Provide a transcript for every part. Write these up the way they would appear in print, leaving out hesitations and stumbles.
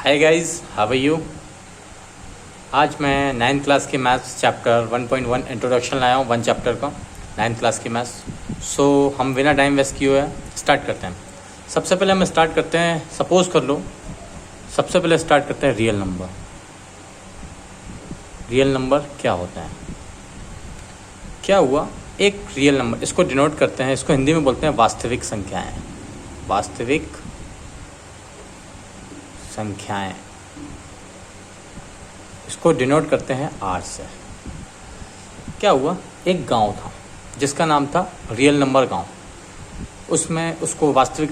Hi guys, how are you. आज मैं 9th class की मैथ्स चैप्टर 1.1 इंट्रोडक्शन लाया हूँ, 1 चैप्टर का 9th क्लास की मैथ्स। सो हम बिना टाइम वेस्ट किए हुए स्टार्ट करते हैं। सबसे पहले हम स्टार्ट करते हैं, सपोज कर लो सबसे पहले स्टार्ट करते हैं रियल नंबर। रियल नंबर क्या होता है, क्या हुआ, एक रियल नंबर, इसको डिनोट करते हैं, इसको हिंदी में बोलते हैं वास्तविक संख्याएं। वास्तविक संख्याएं, इसको डिनोट करते हैं आर से। क्या हुआ, एक गांव था जिसका नाम था रियल नंबर गांव। उसमें उसको वास्तविक,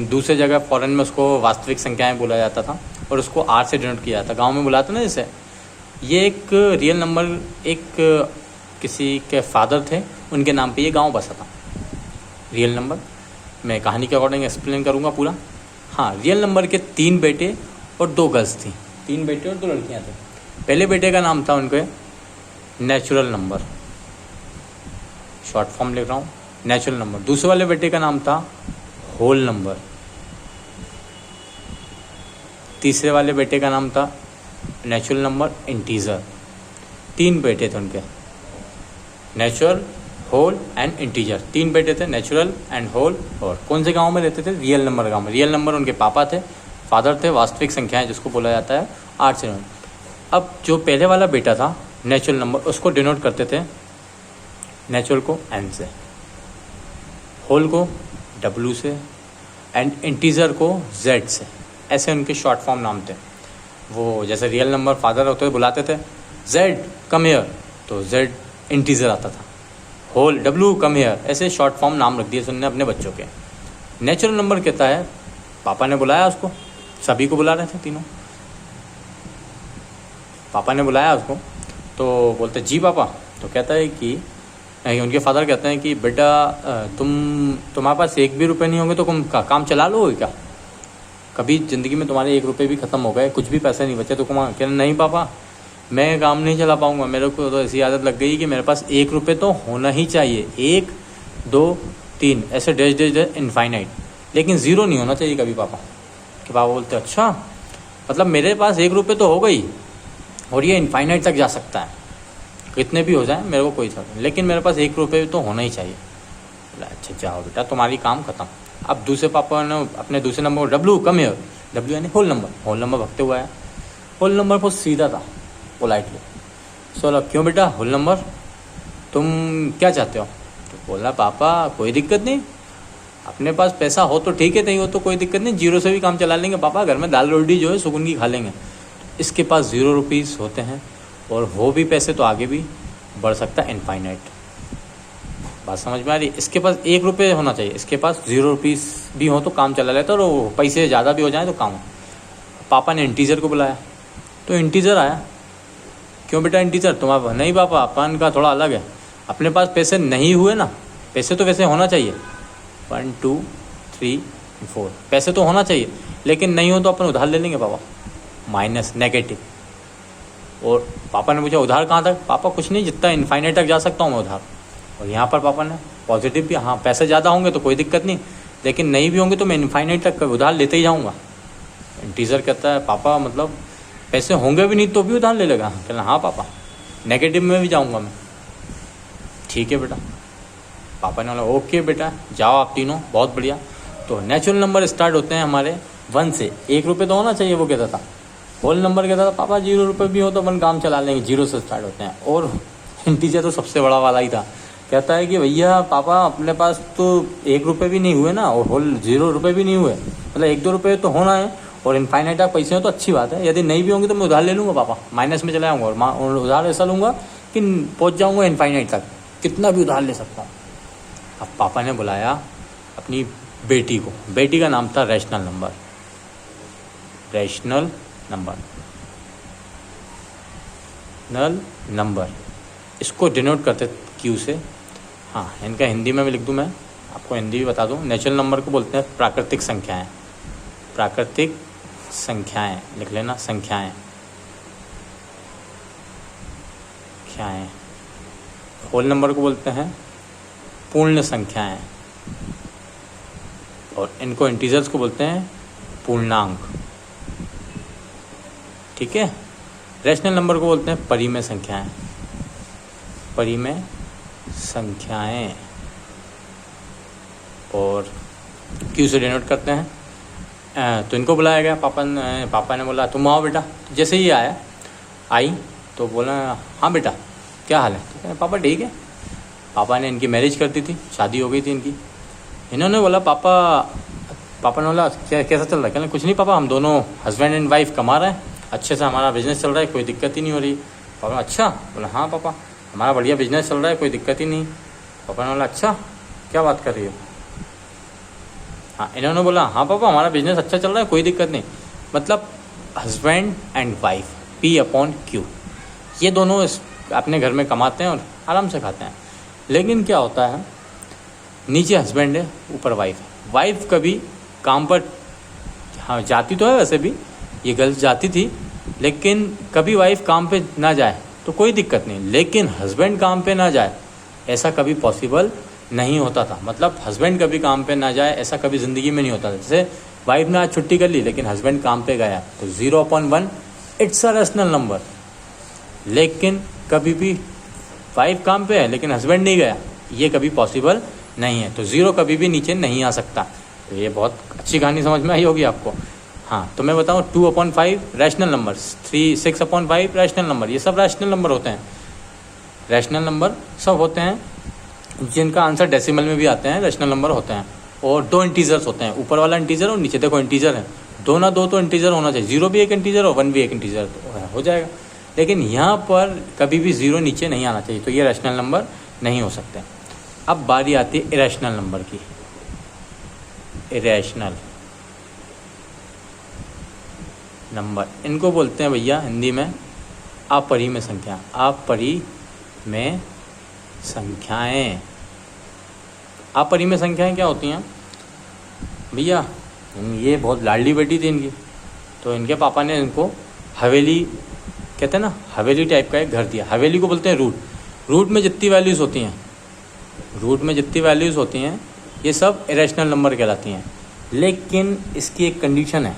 दूसरे जगह फॉरेन में उसको वास्तविक संख्याएं बोला जाता था और उसको आर से डिनोट किया जाता। गांव में बुलाते ना जैसे। ये एक रियल नंबर, एक किसी के फादर थे, उनके नाम पे ये गांव बसा था। रियल नंबर मैं कहानी के अकॉर्डिंग एक्सप्लेन करूँगा पूरा। हाँ, रियल नंबर के 3 बेटे और 2 गर्ल्स थी। 3 बेटे और 2 लड़कियां थी। पहले बेटे का नाम था उनके नेचुरल नंबर, शॉर्ट फॉर्म लिख रहा हूँ, नेचुरल नंबर। दूसरे वाले बेटे का नाम था होल नंबर। तीसरे वाले बेटे का नाम था नेचुरल नंबर इंटीजर। 3 बेटे थे उनके, नेचुरल, होल एंड इंटीजर। 3 बेटे थे, नेचुरल एंड होल। और कौन से गांव में रहते थे? रियल नंबर गांव में। रियल नंबर उनके पापा थे, फादर थे। वास्तविक संख्याएं जिसको बोला जाता है आर से। अब जो पहले वाला बेटा था नेचुरल नंबर, उसको डिनोट करते थे, नेचुरल को एन से, होल को डब्ल्यू से एंड इंटीजर को जेड से। ऐसे उनके शॉर्ट फॉर्म नाम थे। वो जैसे रियल नंबर फादर होते हुए बुलाते थे, जेड कम हियर, तो जेड इंटीजर आता था। होल डब्ल्यू कम हियर, ऐसे शॉर्ट फॉर्म नाम रख दिए उन्होंने अपने बच्चों के। नेचुरल नंबर कहता है, पापा ने बुलाया उसको, सभी को बुला रहे थे तीनों, पापा ने बुलाया उसको, तो बोलते जी पापा। तो कहता है कि उनके फादर कहते हैं कि बेटा तुम्हारे पास 1 भी रुपये नहीं होंगे तो तुम काम चला लोगे क्या? कभी ज़िंदगी में तुम्हारे 1 रुपये भी ख़त्म हो गए, कुछ भी पैसे नहीं बचे तो कहना नहीं पापा, मैं काम नहीं चला पाऊँगा। मेरे को तो ऐसी आदत लग गई कि मेरे पास 1 रुपये तो होना ही चाहिए, 1 2 3 ऐसे डैश डैश डैश इनफाइनाइट, लेकिन ज़ीरो नहीं होना चाहिए कभी पापा। कि पापा बोलते अच्छा, मतलब मेरे पास 1 रुपये तो हो गई और ये इनफाइनाइट तक जा सकता है, कितने भी हो जाए मेरे को कोई फर्क नहीं, लेकिन मेरे पास 1 रुपये तो होना ही चाहिए। बोला अच्छा जाओ बेटा, तुम्हारी काम ख़त्म। अब दूसरे पापा ने अपने दूसरे नंबर को डब्ल्यू कम हियर, डब्ल्यू यानी होल नंबर, होल नंबर भगते हुआ है। होल नंबर बहुत सीधा था, पोलाइटली। सोला क्यों बेटा होल नंबर, तुम क्या चाहते हो? तो बोला पापा कोई दिक्कत नहीं, अपने पास पैसा हो तो ठीक है, नहीं हो तो कोई दिक्कत नहीं, 0 से भी काम चला लेंगे पापा। घर में दाल रोटी जो है सुकून की खा लेंगे। इसके पास 0 रुपीज़ होते हैं और वो भी पैसे तो आगे भी बढ़ सकता है, इनफाइनाइट। बात समझ में आ रही? इसके पास 1 रुपये होना चाहिए, इसके पास 0 रुपीज़ भी हो तो काम चला लेता, और पैसे ज़्यादा भी हो जाए तो काम हो। पापा ने इंटीजर को बुलाया तो इंटीजर आया। क्यों बेटा इंटीजर तुम्हारा? नहीं पापा, अपन का थोड़ा अलग है, अपने पास पैसे नहीं हुए ना, पैसे तो वैसे होना चाहिए, 1 2 3 4 पैसे तो होना चाहिए, लेकिन नहीं हो तो अपन उधार ले लेंगे पापा, माइनस नेगेटिव। और पापा ने पूछा उधार कहाँ तक? पापा कुछ नहीं, जितना इनफाइनाइट तक जा सकता हूँ मैं उधार। और यहाँ पर पापा ने पॉजिटिव भी, हाँ पैसे ज़्यादा होंगे तो कोई दिक्कत नहीं, लेकिन नहीं भी होंगे तो मैं इनफाइनाइट तक उधार लेते ही जाऊँगा। इंटीजर कहता है पापा मतलब पैसे होंगे भी नहीं तो भी उधार ले लेगा? कहना हाँ पापा, नेगेटिव में भी जाऊँगा मैं। ठीक है बेटा। पापा ने बोला ओके बेटा जाओ आप तीनों, बहुत बढ़िया। तो नेचुरल नंबर स्टार्ट होते हैं हमारे 1 से, 1 रुपये तो होना चाहिए वो कहता था। होल नंबर कहता था पापा 0 रुपये भी हो तो अपन काम चला लेंगे, 0 से स्टार्ट होते हैं। और इंटीजर तो सबसे बड़ा वाला ही था, कहता है कि भैया पापा अपने पास तो 1 रुपये भी नहीं हुए ना, और होल 0 रुपये भी नहीं हुए, मतलब 1 2 रुपये तो होना है, और इनफाइनाइट पैसे हो तो अच्छी बात है, यदि नहीं भी होंगे तो मैं उधार ले लूँगा पापा, माइनस में चला जाऊँगा, और उधार ऐसा लूँगा कि पहुँच जाऊँगा इनफाइनाइट तक, कितना भी उधार ले सकता हूँ। अब पापा ने बुलाया अपनी बेटी को, बेटी का नाम था रैशनल नंबर। रैशनल नंबर, नल नंबर, इसको डिनोट करते क्यू से। हाँ, इनका हिंदी में भी लिख दूँ, मैं आपको हिंदी भी बता दूँ। नेचुरल नंबर को बोलते हैं प्राकृतिक संख्याएं। प्राकृतिक संख्याएं लिख लेना, संख्याएं, संख्याएं। होल नंबर को बोलते हैं पूर्ण संख्याएं, और इनको इंटीजर्स को बोलते हैं पूर्णांक। ठीक है। रैशनल नंबर को बोलते हैं परिमेय संख्याएं, परिमेय संख्याएं, और क्यू से डिनोट करते हैं। तो इनको बुलाया गया, पापा ने बोला तुम आओ बेटा। जैसे ही आया आई तो बोला हाँ बेटा क्या हाल है, तो कहा पापा ठीक है। पापा ने इनकी मैरिज कर दी थी, शादी हो गई थी इनकी। इन्होंने बोला पापा ने बोला क्या कैसा चल रहा है, कहना कुछ नहीं पापा, हम दोनों हस्बैंड एंड वाइफ कमा रहे हैं, अच्छे से हमारा बिजनेस चल रहा है, कोई दिक्कत ही नहीं हो रही। पापा ने अच्छा, बोला हाँ पापा हमारा बढ़िया बिजनेस चल रहा है, कोई दिक्कत ही नहीं। पापा ने बोला अच्छा क्या बात कर रही हो। हाँ, इन्होंने बोला हाँ पापा हमारा बिजनेस अच्छा चल रहा है, कोई दिक्कत नहीं। मतलब हस्बैंड एंड वाइफ P/Q, ये दोनों अपने घर में कमाते हैं और आराम से खाते हैं। लेकिन क्या होता है, नीचे हस्बैंड है, ऊपर वाइफ है। वाइफ कभी काम पर हाँ जाती तो है, वैसे भी ये गर्ल्स जाती थी, लेकिन कभी वाइफ काम पे ना जाए तो कोई दिक्कत नहीं, लेकिन हस्बैंड काम पे ना जाए ऐसा कभी पॉसिबल नहीं होता था। मतलब हस्बैंड कभी काम पे ना जाए ऐसा कभी ज़िंदगी में नहीं होता था। जैसे वाइफ ने आज छुट्टी कर ली लेकिन हस्बैंड काम पे गया तो 0/1 इट्स अ रैशनल नंबर। लेकिन कभी भी वाइफ काम पे है लेकिन हस्बैंड नहीं गया, ये कभी पॉसिबल नहीं है। तो 0 कभी भी नीचे नहीं आ सकता। तो ये बहुत अच्छी कहानी समझ में आई होगी आपको। हाँ, तो मैं बताऊँ 2/5 रैशनल नंबर, 6/5 रैशनल नंबर, ये सब रैशनल नंबर होते हैं। रैशनल नंबर सब होते हैं जिनका आंसर डेसिमल में भी आते हैं, रैशनल नंबर होते हैं। और 2 इंटीजर्स होते हैं, ऊपर वाला इंटीजर और नीचे देखो इंटीजर है, 2 ना 2 तो इंटीजर होना चाहिए, 0 भी एक इंटीजर और 1 भी एक इंटीजर तो हो जाएगा। लेकिन यहाँ पर कभी भी 0 नीचे नहीं आना चाहिए, तो ये रैशनल नंबर नहीं हो सकते। अब बारी आती है इरेशनल नंबर की। इरेशनल नंबर इनको बोलते हैं भैया हिंदी में अपरिमेय संख्या। अपरिमेय संख्याएं, अपरिमेय संख्याएं क्या होती हैं भैया, ये बहुत लाडली बेटी थी इनकी, तो इनके पापा ने इनको हवेली, कहते हैं ना हवेली टाइप का एक घर दिया। हवेली को बोलते हैं रूट। रूट में जितनी वैल्यूज़ होती हैं, रूट में जितनी वैल्यूज़ होती हैं ये सब इरेशनल नंबर कहलाती हैं। लेकिन इसकी एक कंडीशन है,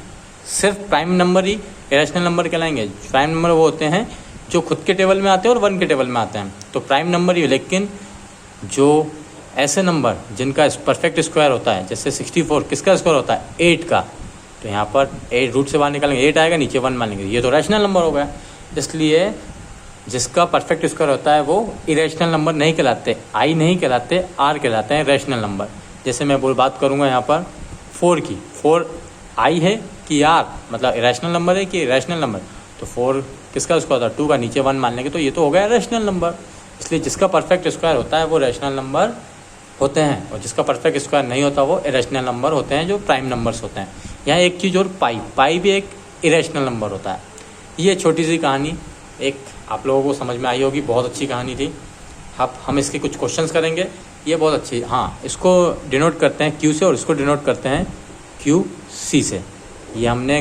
सिर्फ प्राइम नंबर ही इरेशनल नंबर कहलाएंगे। प्राइम नंबर वो होते हैं जो खुद के टेबल में आते हैं और 1 के टेबल में आते हैं, तो प्राइम नंबर ही। लेकिन जो ऐसे नंबर जिनका परफेक्ट स्क्वायर होता है, जैसे 64 किसका स्क्वायर होता है 8 का, तो यहाँ पर 8 रूट से बाहर निकालेंगे 8 आएगा, नीचे 1 मानेंगे, ये तो रैशनल नंबर हो गया। इसलिए जिसका परफेक्ट स्क्वायर होता है वो इरेशनल नंबर नहीं कहलाते, आई नहीं कहलाते, आर कहलाते हैं रैशनल नंबर। जैसे मैं बात करूँगा यहाँ पर 4 की, 4 आई है कि आर, मतलब इरेशनल नंबर है कि रैशनल नंबर, तो 4 किसका स्क्वायर होता है 2 का, नीचे 1 मान लेंगे, तो ये तो हो गया रैशनल नंबर। इसलिए जिसका परफेक्ट स्क्वायर होता है वो रैशनल नंबर होते हैं, और जिसका परफेक्ट स्क्वायर नहीं होता वो इरेशनल नंबर होते हैं, जो प्राइम नंबर्स होते हैं। यहाँ एक चीज़ और, पाई भी एक इरेशनल नंबर होता है। ये छोटी सी कहानी एक आप लोगों को समझ में आई होगी, बहुत अच्छी कहानी थी। अब हम इसके कुछ क्वेश्चंस करेंगे, ये बहुत अच्छी। हाँ, इसको डिनोट करते हैं Q से और इसको डिनोट करते हैं QC से। ये हमने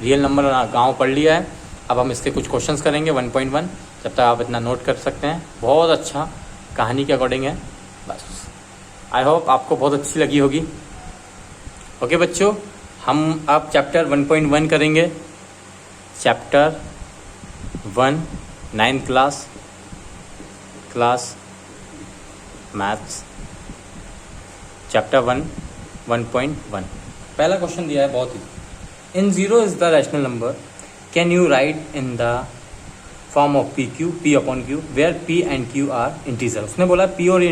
रियल नंबर गाँव पढ़ लिया है। अब हम इसके कुछ क्वेश्चंस करेंगे 1.1, जब तक आप इतना नोट कर सकते हैं। बहुत अच्छा कहानी के अकॉर्डिंग है, बस आई होप आपको बहुत अच्छी लगी होगी। ओके बच्चों, हम अब चैप्टर 1.1 करेंगे। Chapter 1 9th class maths, chapter 1 पहला क्वेश्चन दिया है बहुत ही। In 0 is the rational number, can you write in the form of P/Q where P and Q are integer. उसने बोला P और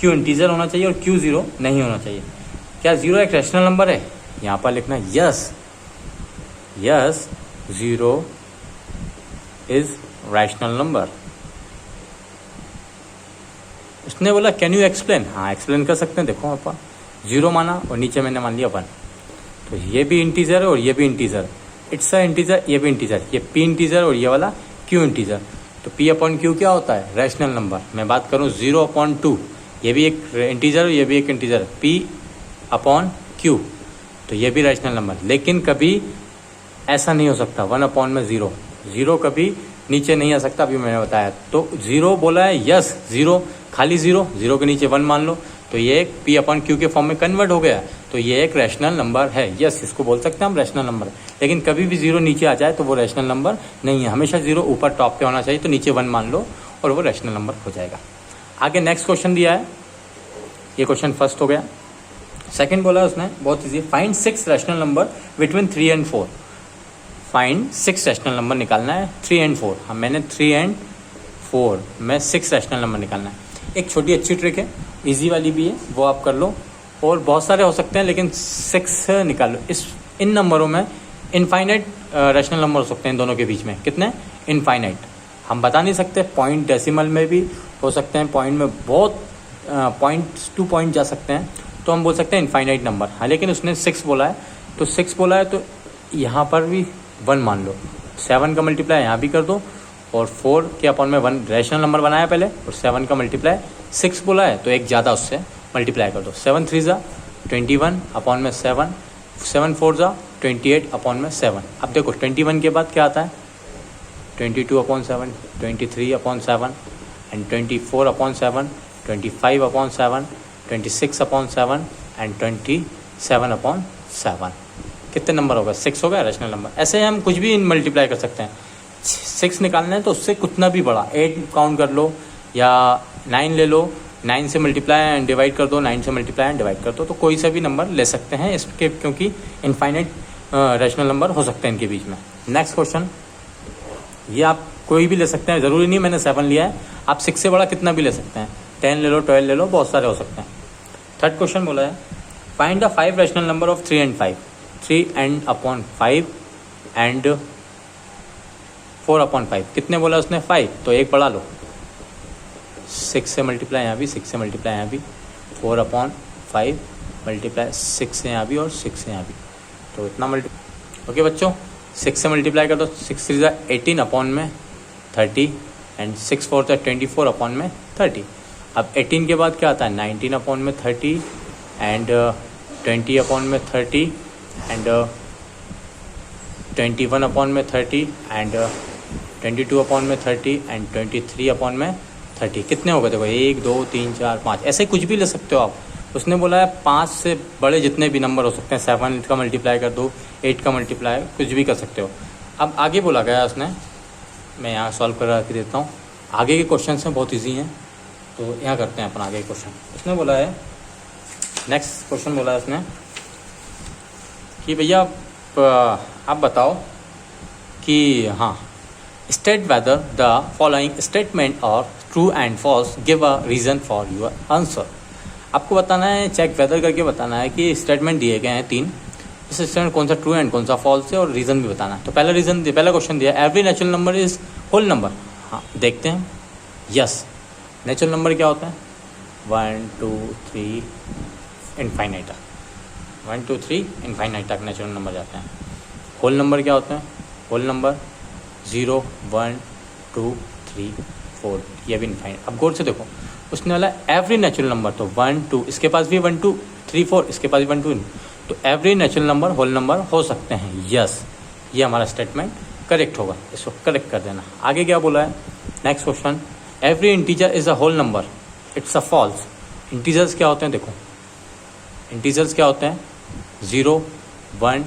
Q इंटीजर होना चाहिए और Q 0 नहीं होना चाहिए। क्या 0 एक रैशनल नंबर है? यहाँ पर लिखना यस 0 इज रैशनल नंबर। उसने बोला कैन यू एक्सप्लेन। हाँ, एक्सप्लेन कर सकते हैं। देखो आपा 0 माना और नीचे मैंने मान लिया 1, तो ये भी इंटीजर है और ये भी इंटीजर, इट्स अ इंटीजर, ये भी इंटीजर, ये P इंटीजर और ये वाला Q इंटीजर। तो P/Q क्या होता है? Rational number. मैं बात करूँ 0/2, ये भी एक इंटीजर और ये भी एक इंटीजर, P/Q, तो ये भी रैशनल नंबर। लेकिन कभी ऐसा नहीं हो सकता 1/0, 0 कभी नीचे नहीं आ सकता, अभी मैंने बताया। तो 0 बोला है यस, 0 खाली 0 के नीचे 1 मान लो, तो ये एक P अपॉन Q के फॉर्म में कन्वर्ट हो गया, तो ये एक रैशनल नंबर है। यस, इसको बोल सकते हैं हम रैशनल नंबर। लेकिन कभी भी 0 नीचे आ जाए तो वो रैशनल नंबर नहीं है, हमेशा 0 ऊपर टॉप पे होना चाहिए, तो नीचे 1 मान लो और वो रैशनल नंबर हो जाएगा। आगे नेक्स्ट क्वेश्चन दिया है, ये क्वेश्चन फर्स्ट हो गया। सेकंड बोला उसने बहुत easy, find 6 rational number between 3 and 4। Find 6 rational number निकालना है 3 एंड 4। हाँ, मैंने 3 एंड 4 में 6 रैशनल नंबर निकालना है। एक छोटी अच्छी ट्रिक है, इजी वाली भी है, वो आप कर लो। और बहुत सारे हो सकते हैं लेकिन 6 निकाल लो। इन नंबरों में इनफाइनाइट रैशनल नंबर हो सकते हैं दोनों के बीच में। कितने? इनफाइनाइट। हम बता नहीं सकते, पॉइंट डेसिमल में भी हो सकते हैं, पॉइंट में बहुत पॉइंट टू पॉइंट जा सकते हैं, तो हम बोल सकते हैं इनफाइनाइट नंबर। हाँ, लेकिन उसने 6 बोला है, तो 6 बोला है तो यहाँ पर भी 1 मान लो। 7 का मल्टीप्लाई यहाँ भी कर दो, और 4 के अपॉन में 1 रैशनल नंबर बनाया पहले, और 7 का मल्टीप्लाई 6 बोला है तो एक ज़्यादा उससे मल्टीप्लाई कर दो। 7 3 ज़ा 21 अपॉन में 7, 7 4 ज़ा 28 अपॉन में 7। अब देखो 21 के बाद क्या आता है? 22 upon 7, 23 upon 7 and 24 upon 7, 25 upon 7, 26 upon 7 and 27 upon 7। कितने नंबर होगा? 6 होगा रैशनल नंबर। ऐसे हम कुछ भी मल्टीप्लाई कर सकते हैं। 6 निकालना है तो उससे कितना भी बड़ा 8 काउंट कर लो या 9 ले लो, 9 से मल्टीप्लाई एंड डिवाइड कर दो, 9 से मल्टीप्लाई एंड डिवाइड कर दो, तो कोई सा भी नंबर ले सकते हैं इसके, क्योंकि इनफाइनाइट रैशनल नंबर हो सकते हैं इनके बीच में। नेक्स्ट क्वेश्चन, ये आप कोई भी ले सकते हैं, ज़रूरी नहीं मैंने 7 लिया है, आप 6 से बड़ा कितना भी ले सकते हैं, 10 ले लो, 12 ले लो, बहुत सारे हो सकते हैं। थर्ड क्वेश्चन बोला है, find the 5 rational number of 3 and 5। 3 and upon 5 and 4 upon 5। कितने बोला उसने? 5, तो एक बढ़ा लो, 6 से मल्टीप्लाई यहाँ भी, 6 से मल्टीप्लाई यहाँ भी, 4 अपॉन 5 मल्टीप्लाई 6 से यहाँ भी और 6 से यहाँ भी, तो इतना ओके बच्चों, 6 से मल्टीप्लाई कर दो, 6 3 ज़ा 18 अपॉन में 30 एंड 6 4 ज़ा 24 अपॉन में 30। अब 18 के बाद क्या आता है? 19 अपॉन में 30 एंड 20 अपॉन में 30 एंड 21 अपॉन में 30 एंड 22 अपॉन में 30 एंड 23 अपॉन में 30। कितने हो गए? देखो 1 2 3 4 5, ऐसे कुछ भी ले सकते हो आप। उसने बोला है 5 से बड़े जितने भी नंबर हो सकते हैं, 7 का मल्टीप्लाई कर दो, 8 का मल्टीप्लाई, कुछ भी कर सकते हो। अब आगे बोला गया उसने, मैं यहाँ सॉल्व करा के देता हूँ। आगे के क्वेश्चन हैं बहुत ईजी हैं, तो यहाँ करते हैं अपन आगे क्वेश्चन। उसने बोला है, नेक्स्ट क्वेश्चन बोला है उसने कि भैया आप बताओ कि हाँ, state whether the following statement are true and false, give a reason for your answer. आपको बताना है, चेक वेदर करके बताना है कि स्टेटमेंट दिए गए हैं 3, इस स्टेटमेंट कौन सा ट्रू एंड कौन सा फॉल्स है, और रीज़न भी बताना है। तो पहला क्वेश्चन दिया, every natural number is whole number. हाँ, देखते हैं। यस, नेचुरल नंबर क्या होता है? 1 2 3 इनफाइनाइट तक, 1 2 3 इनफाइनाइट तक नेचुरल नंबर जाते हैं। होल नंबर क्या होते हैं? होल नंबर 0 1 2 3 4, ये भी इनफाइनाइट। अब गौर से देखो, उसने वाला एवरी नेचुरल नंबर, तो 1 2, इसके पास भी 1 2 3 4, इसके पास भी 1 2, तो every natural number whole number हो सकते हैं। यस, ये हमारा स्टेटमेंट करेक्ट होगा, इसको करेक्ट कर देना। आगे क्या बोला है? Next question, every integer is a whole number, it's a false. Integers क्या होते हैं? देखो, इंटीजर्स क्या होते हैं? 0 1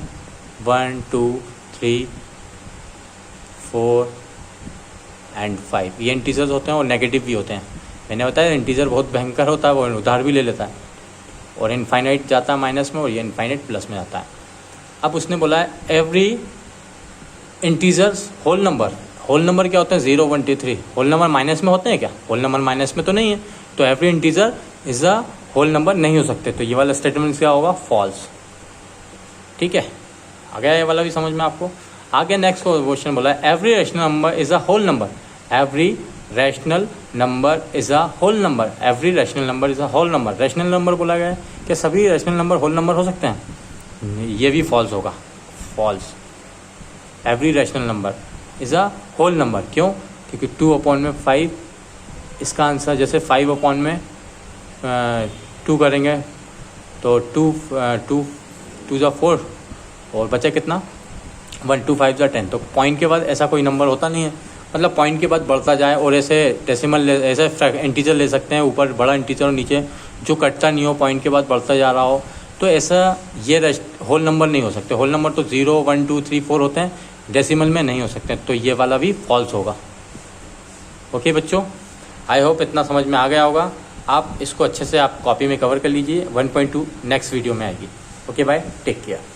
1 2 3 4 एंड 5, ये इंटीजर्स होते हैं और नेगेटिव भी होते हैं। मैंने बताया इंटीजर बहुत भयंकर होता है, वो उधार भी ले लेता है, और इनफाइनाइट जाता है माइनस में, और ये इनफाइनाइट प्लस में जाता है। अब उसने बोला है every integers whole number. Whole number क्या होते हैं? 0 1 2 3। होल नंबर माइनस में होते हैं क्या? होल नंबर माइनस में तो नहीं है, तो every integer is a whole number नहीं हो सकते, तो ये वाला स्टेटमेंट क्या होगा? फॉल्स। ठीक है, आ गया ये वाला भी समझ में आपको। आगे नेक्स्ट क्वेश्चन बोला है, every rational number is a whole number. Every rational number is a whole number. Every rational number is a whole number. Rational number बोला गया है, क्या सभी रैशनल नंबर होल नंबर हो सकते हैं? ये भी फॉल्स होगा, false. Every rational number is a whole number, क्यों? क्योंकि 2 अपॉन में 5, इसका आंसर जैसे 5 अपॉन में 2 करेंगे तो 2 2 ज़ा 4, और बचा कितना? 1 2 5 ज़ा 10। तो पॉइंट के बाद ऐसा कोई नंबर होता नहीं है, मतलब पॉइंट के बाद बढ़ता जाए, और ऐसे डेसिमल ऐसे इंटीजर ले सकते हैं, ऊपर बड़ा इंटीजर और नीचे जो कटता नहीं हो, पॉइंट के बाद बढ़ता जा रहा हो, तो ऐसा ये होल नंबर नहीं हो सकते। होल नंबर तो 0, 1, 2, 3, 4 होते हैं, डेसिमल में नहीं हो सकते, तो ये वाला भी फॉल्स होगा। ओके बच्चों, आई होप इतना समझ में आ गया होगा। आप इसको अच्छे से आप कॉपी में कवर कर लीजिए। 1.2 नेक्स्ट वीडियो में आएगी। Okay bye, take care.